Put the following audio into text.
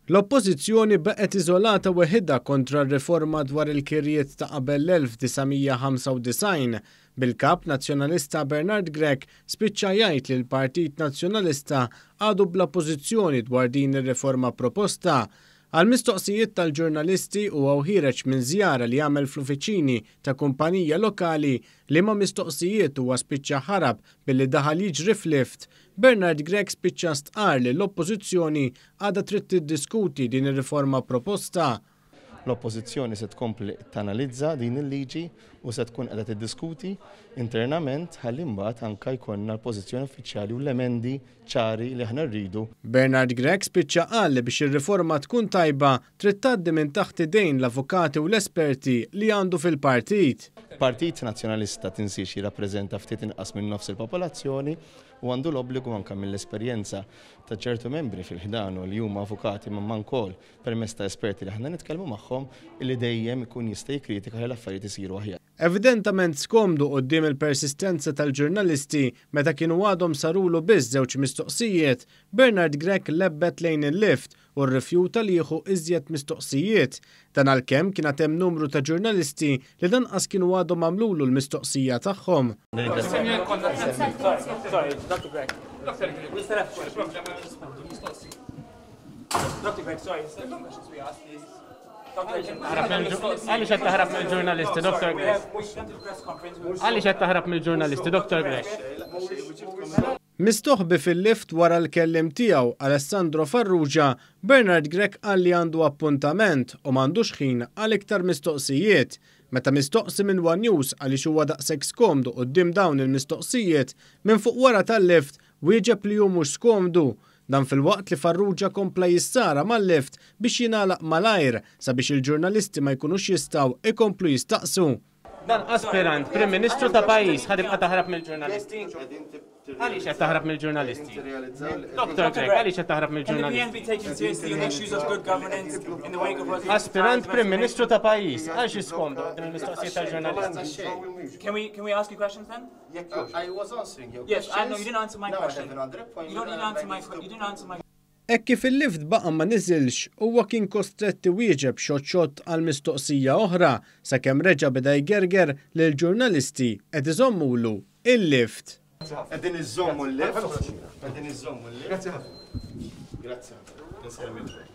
L-oppożizzjoni baqgħet iżolata weħidha kontra r-riforma dwar il-kirjiet ta' qabel l-1995 bil-kap nazzjonalista Bernard Grech spiċċa jgħid li l-Partit Nazzjonalista għadu bla pożizzjoni dwar din ir-riforma proposta. Għal mistoqsijiet tal-ġurnalisti huwa ħireġ minn żjara li għamel fl-uffiċini ta' kumpanija lokali li ma' mistoqsijiet huwa spiċċa ħarab billi daħal jiġri f'lift. Bernard Grech spiċċa stqar li l-oppożizzjoni għadha trid tiddiskuti din ir-riforma proposta. L-oppożizzjoni se tkompli tanalizza din il-liġi u se tkun qiegħda tiddiskuti internament ħalli mbagħad anke jkollna l-pożizzjoni uffiċjali u l-emendi ċari li aħna rridu. Bernard Grech spiċċa qal li biex ir-riforma tkun tajba trid tgħaddi minn taħt idejn l-avukati u l-esperti li għandu fil-partit. Partit Nazzjonalista tinsiex jirrappreżenta ftit inqas minn nofs il-popolazzjoni u għandu l-obbligu anke mill-esperjenza ta' ċertu membri fil-ħdanu li huma avukati man kol permezz ta' esperti li aħna nitkellmu magħhom illi dejjem ikun jista' jikkritika ħalli l-affarijiet isiru aħjar. Evidentament skomdu quddiem il-persistenza tal-ġurnalisti meta kienu għadhom sarulu biss żewġ mistoqsijiet, Bernard Grech lebbet lejn il-lift u rrifjuta li jieħu iżjed mistoqsijiet. Dan għalkemm kien hemm numru ta' ġurnalisti li danqas kienu għadhom għamlulu l-mistoqsija tagħhom. Dr. Grech, sorry, some questions we asked is... Għaliex qed taħrab mill-ġurnalisti, Dr. Grech? Għaliex qed taħrab mill-ġurnalisti, Dr. Grech? Mistoħbi fil-lift wara l-kellim tiegħu Alessandro Farrugia, Bernard Grech qal li għandu appuntament u m'għandux ħin għal iktar mistoqsijiet. Meta mistoqsi minn One News għaliex huwa daqshekk skomdu quddiem dawn il-mistoqsijiet, minn fuq wara tal-lift wieġeb li hu mhux skomdu. Dan fil-waqt li Farrugia kompla jissara mal-lift biex jingħalaq malajr sabiex il-ġurnalisti ma jkunux jistgħu ikomplu jistaqsu. Dan aspirant Prim Ministru ta' pajjiż ħad ibqa' taħrab mill-ġurnalisti. Għaliex qed taħrab mill-ġurnalisti? Dr. Grech, għaliex qed taħrab mill-ġurnalisti? Aspirant Prim Ministru ta' pajjiż, għaliex jiskomdu din il-mistoqsijiet tal-ġurnalisti? Can we ask you questions then? I was answering your questions. Yes, I know you didn't answer my question. You don't need to answer my question. You didn't answer my question. Kif il-lift baqa ma niżilx huwa kien kostretti wieġeb xogħod għal mistoqsija oħra sakemm reġa' beda jgerger lil ġurnalisti qed iżommulu il-lift. Qegħdin iżommu l-lift. Qegħdin iżommu l-lift. Grazzi. Grazzi.